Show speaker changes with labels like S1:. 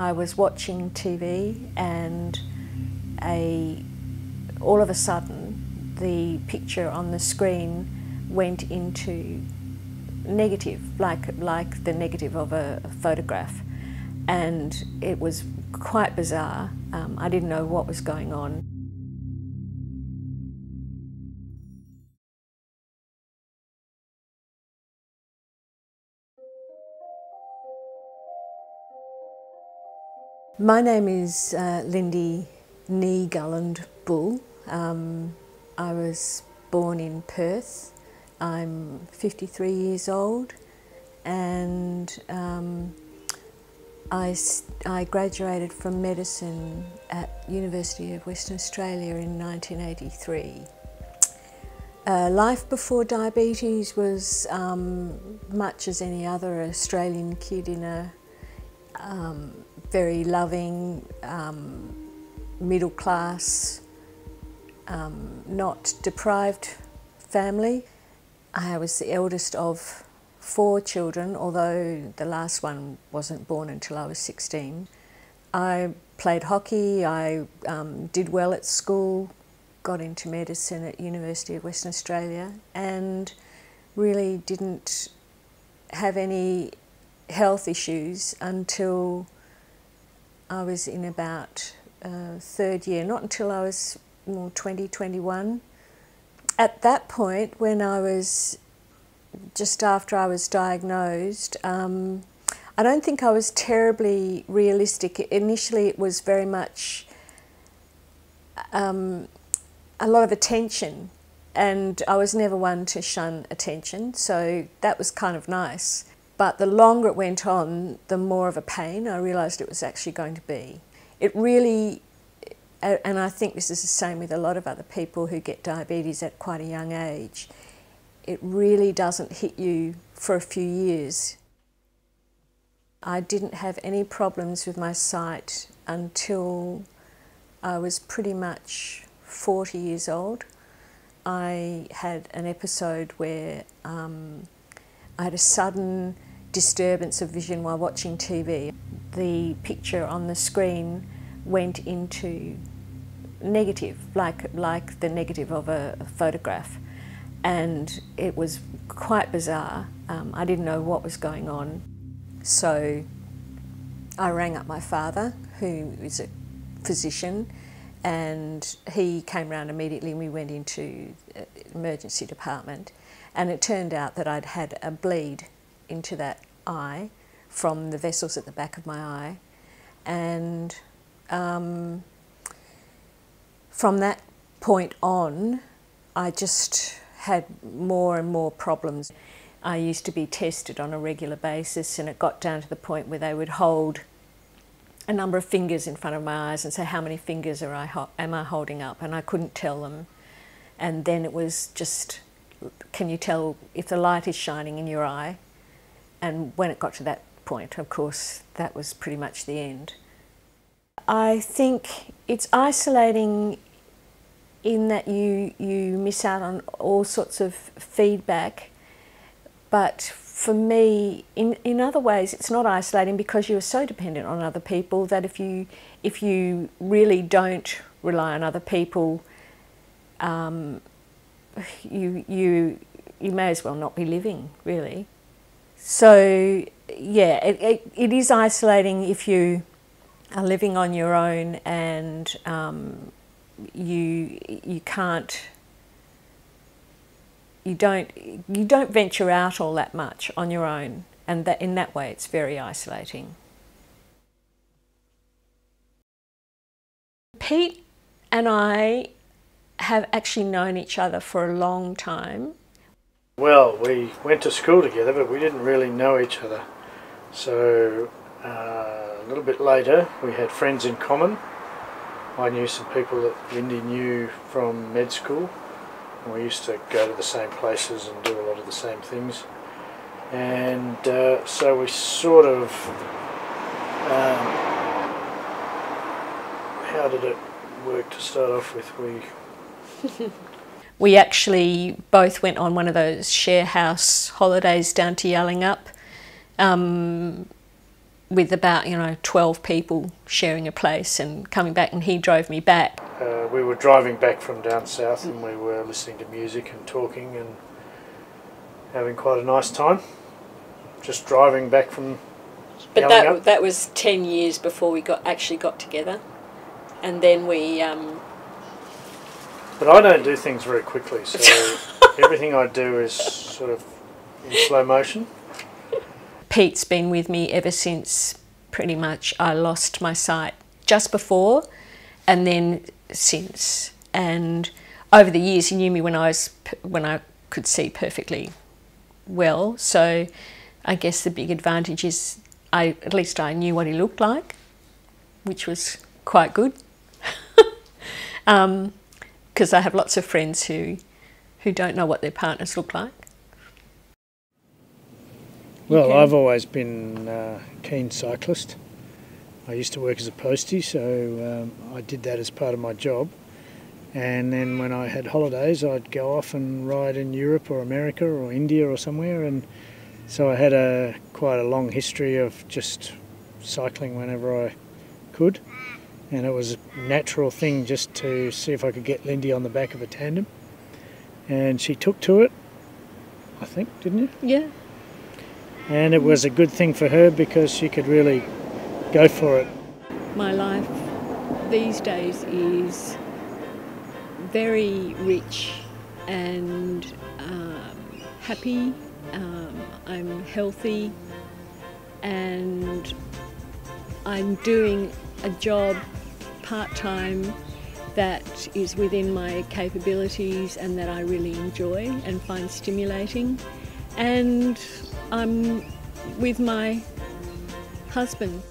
S1: I was watching TV and all of a sudden the picture on the screen went into negative, like the negative of a photograph, and it was quite bizarre. I didn't know what was going on. My name is Lindy Gulland Bull. I was born in Perth. I'm 53 years old, and I graduated from medicine at University of Western Australia in 1983. Life before diabetes was much as any other Australian kid in a very loving, middle class, not deprived family. I was the eldest of 4 children, although the last one wasn't born until I was 16. I played hockey, I did well at school, got into medicine at University of Western Australia, and really didn't have any health issues until I was in about 3rd year, not until I was 20, 21. At that point, when I was just after I was diagnosed, I don't think I was terribly realistic. Initially it was very much a lot of attention, and I was never one to shun attention, so that was kind of nice. But the longer it went on, the more of a pain I realised it was actually going to be. It really, and I think this is the same with a lot of other people who get diabetes at quite a young age, it really doesn't hit you for a few years. I didn't have any problems with my sight until I was pretty much 40 years old. I had an episode where I had a sudden disturbance of vision while watching TV. The picture on the screen went into negative, like the negative of a photograph, and it was quite bizarre. I didn't know what was going on, so I rang up my father, who is a physician, and he came round immediately, and we went into the emergency department, and it turned out that I'd had a bleed into that eye from the vessels at the back of my eye, and from that point on I just had more and more problems. I used to be tested on a regular basis, and it got down to the point where they would hold a number of fingers in front of my eyes and say, how many fingers am I holding up? And I couldn't tell them. And then it was just, can you tell if the light is shining in your eye? And when it got to that point, of course, that was pretty much the end. I think it's isolating in that you miss out on all sorts of feedback, but for me, in other ways, it's not isolating because you're so dependent on other people that if you really don't rely on other people, you may as well not be living, really. So yeah, it is isolating if you are living on your own and you don't venture out all that much on your own, and that in that way it's very isolating. Pete and I have actually known each other for a long time.
S2: Well, we went to school together, but we didn't really know each other. So a little bit later we had friends in common. I knew some people that Lindy knew from med school. We used to go to the same places and do a lot of the same things. And so we sort of, how did it work to start off with?
S1: We actually both went on one of those share house holidays down to Yallingup. with about 12 people sharing a place and coming back, and he drove me back.
S2: We were driving back from down south and we were listening to music and talking and having quite a nice time. Just driving back from.
S1: But that was 10 years before we actually got together, and then we.
S2: But I don't do things very quickly, so everything I do is sort of in slow motion.
S1: Pete's been with me ever since pretty much I lost my sight, just before and then since. And over the years he knew me when I could see perfectly well, so I guess the big advantage is at least I knew what he looked like, which was quite good. Because I have lots of friends who don't know what their partners look like.
S2: Well, I've always been a keen cyclist. I used to work as a postie, so I did that as part of my job. And then when I had holidays, I'd go off and ride in Europe or America or India or somewhere. And so I had quite a long history of just cycling whenever I could. And it was a natural thing just to see if I could get Lindy on the back of a tandem. And she took to it, I think, didn't you?
S1: Yeah.
S2: And it was a good thing for her because she could really go for it.
S1: My life these days is very rich and happy. I'm healthy and I'm doing a job part-time that is within my capabilities and that I really enjoy and find stimulating. And I'm with my husband.